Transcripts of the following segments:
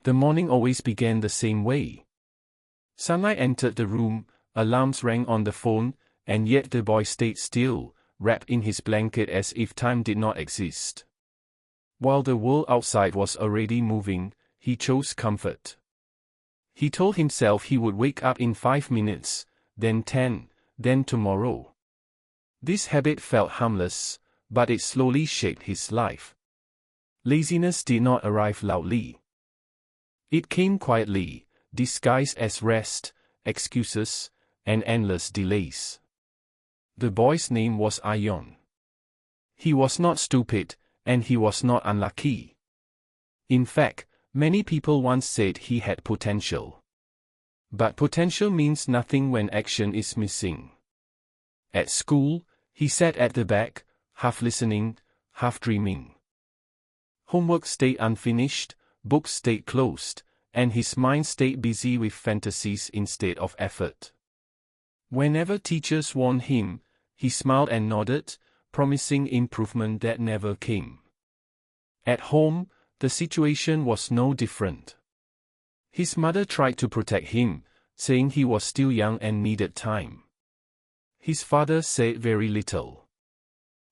The morning always began the same way. Sunlight entered the room, alarms rang on the phone, and yet the boy stayed still, wrapped in his blanket as if time did not exist. While the world outside was already moving, he chose comfort. He told himself he would wake up in 5 minutes, then 10, then tomorrow. This habit felt harmless, but it slowly shaped his life. Laziness did not arrive loudly. It came quietly, disguised as rest, excuses, and endless delays. The boy's name was Ion. He was not stupid, and he was not unlucky. In fact, many people once said he had potential. But potential means nothing when action is missing. At school, he sat at the back, half listening, half dreaming. Homework stayed unfinished, books stayed closed, and his mind stayed busy with fantasies instead of effort. Whenever teachers warned him, he smiled and nodded, promising improvement that never came. At home, the situation was no different. His mother tried to protect him, saying he was still young and needed time. His father said very little.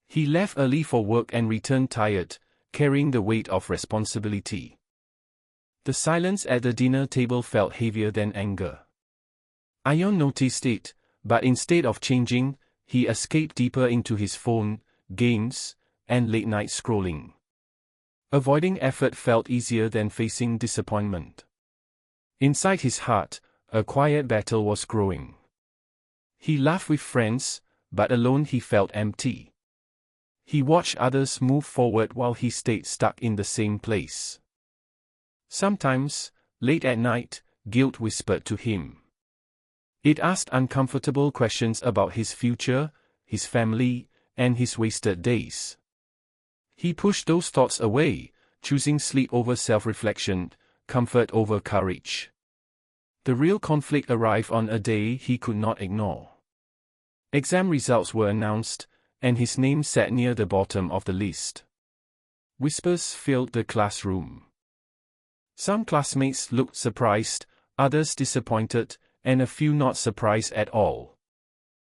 He left early for work and returned tired, carrying the weight of responsibility. The silence at the dinner table felt heavier than anger. Ion noticed it, but instead of changing, he escaped deeper into his phone, games, and late-night scrolling. Avoiding effort felt easier than facing disappointment. Inside his heart, a quiet battle was growing. He laughed with friends, but alone he felt empty. He watched others move forward while he stayed stuck in the same place. Sometimes, late at night, guilt whispered to him. It asked uncomfortable questions about his future, his family, and his wasted days. He pushed those thoughts away, choosing sleep over self-reflection, comfort over courage. The real conflict arrived on a day he could not ignore. Exam results were announced, and his name sat near the bottom of the list. Whispers filled the classroom. Some classmates looked surprised, others disappointed, and a few not surprised at all.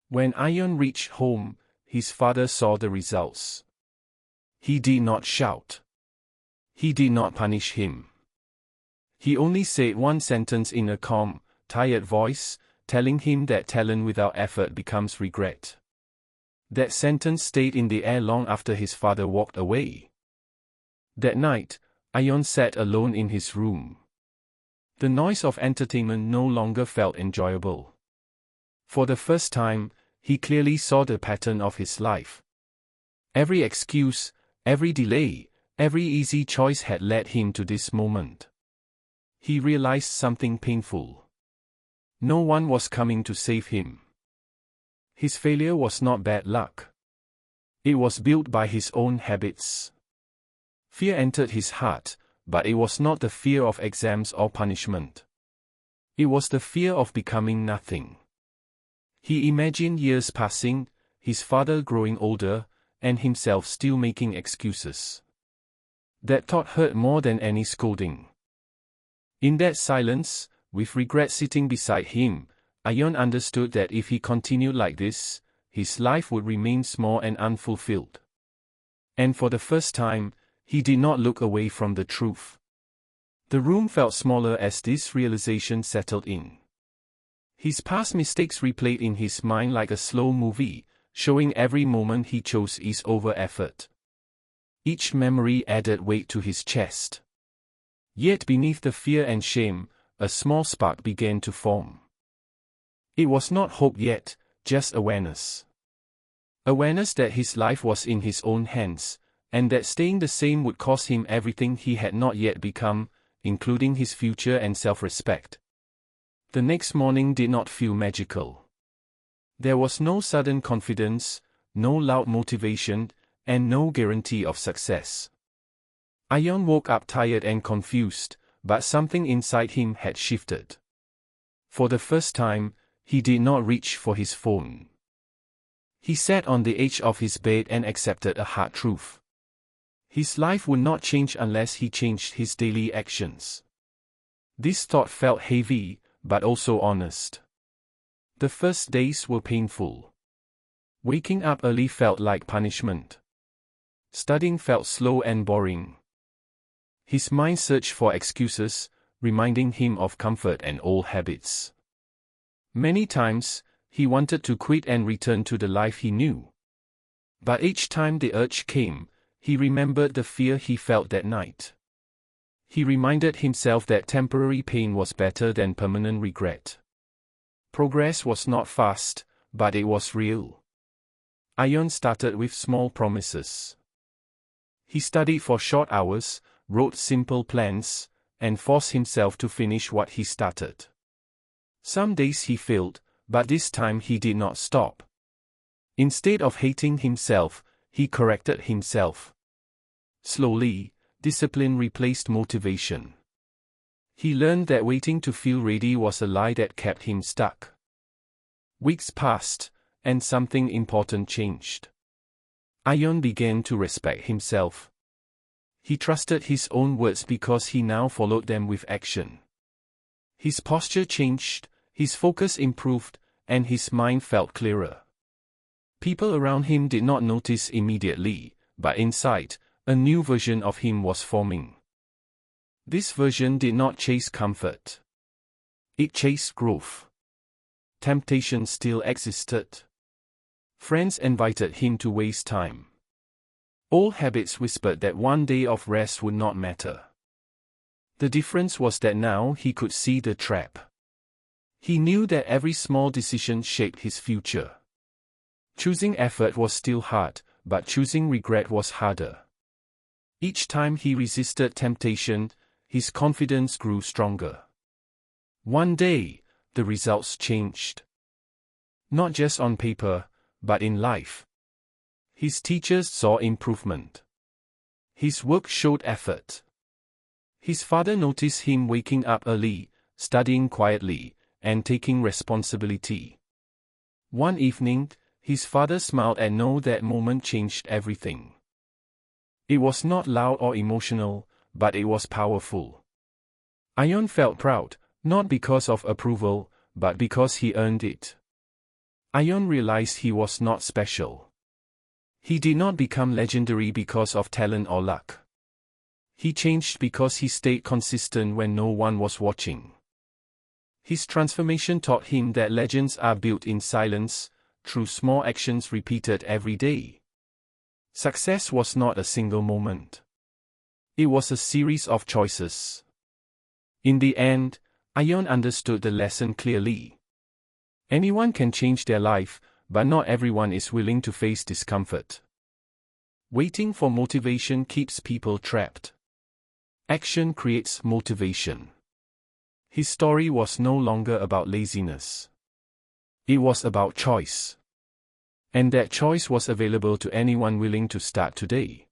When Ion reached home, his father saw the results. He did not shout. He did not punish him. He only said one sentence in a calm, tired voice, telling him that talent without effort becomes regret. That sentence stayed in the air long after his father walked away. That night, Ion sat alone in his room. The noise of entertainment no longer felt enjoyable. For the first time, he clearly saw the pattern of his life. Every excuse, every delay, every easy choice had led him to this moment. He realized something painful. No one was coming to save him. His failure was not bad luck. It was built by his own habits. Fear entered his heart, but it was not the fear of exams or punishment. It was the fear of becoming nothing. He imagined years passing, his father growing older, and himself still making excuses. That thought hurt more than any scolding. In that silence, with regret sitting beside him, Ion understood that if he continued like this, his life would remain small and unfulfilled. And for the first time, he did not look away from the truth. The room felt smaller as this realization settled in. His past mistakes replayed in his mind like a slow movie, showing every moment he chose ease over effort. Each memory added weight to his chest. Yet beneath the fear and shame, a small spark began to form. It was not hope yet, just awareness. Awareness that his life was in his own hands, and that staying the same would cost him everything he had not yet become, including his future and self-respect. The next morning did not feel magical. There was no sudden confidence, no loud motivation, and no guarantee of success. Ion woke up tired and confused, but something inside him had shifted. For the first time, he did not reach for his phone. He sat on the edge of his bed and accepted a hard truth. His life would not change unless he changed his daily actions. This thought felt heavy, but also honest. The first days were painful. Waking up early felt like punishment. Studying felt slow and boring. His mind searched for excuses, reminding him of comfort and old habits. Many times, he wanted to quit and return to the life he knew. But each time the urge came, he remembered the fear he felt that night. He reminded himself that temporary pain was better than permanent regret. Progress was not fast, but it was real. Ion started with small promises. He studied for short hours, wrote simple plans, and forced himself to finish what he started. Some days he failed, but this time he did not stop. Instead of hating himself, he corrected himself. Slowly, discipline replaced motivation. He learned that waiting to feel ready was a lie that kept him stuck. Weeks passed, and something important changed. Ion began to respect himself. He trusted his own words because he now followed them with action. His posture changed, his focus improved, and his mind felt clearer. People around him did not notice immediately, but inside, a new version of him was forming. This version did not chase comfort. It chased growth. Temptation still existed. Friends invited him to waste time. Old habits whispered that one day of rest would not matter. The difference was that now he could see the trap. He knew that every small decision shaped his future. Choosing effort was still hard, but choosing regret was harder. Each time he resisted temptation, his confidence grew stronger. One day, the results changed. Not just on paper, but in life. His teachers saw improvement. His work showed effort. His father noticed him waking up early, studying quietly, and taking responsibility. One evening, his father smiled and knew that moment changed everything. It was not loud or emotional, but it was powerful. Ion felt proud, not because of approval, but because he earned it. Ion realized he was not special. He did not become legendary because of talent or luck. He changed because he stayed consistent when no one was watching. His transformation taught him that legends are built in silence, through small actions repeated every day. Success was not a single moment. It was a series of choices. In the end, Ion understood the lesson clearly. Anyone can change their life, but not everyone is willing to face discomfort. Waiting for motivation keeps people trapped. Action creates motivation. His story was no longer about laziness. It was about choice. And that choice was available to anyone willing to start today.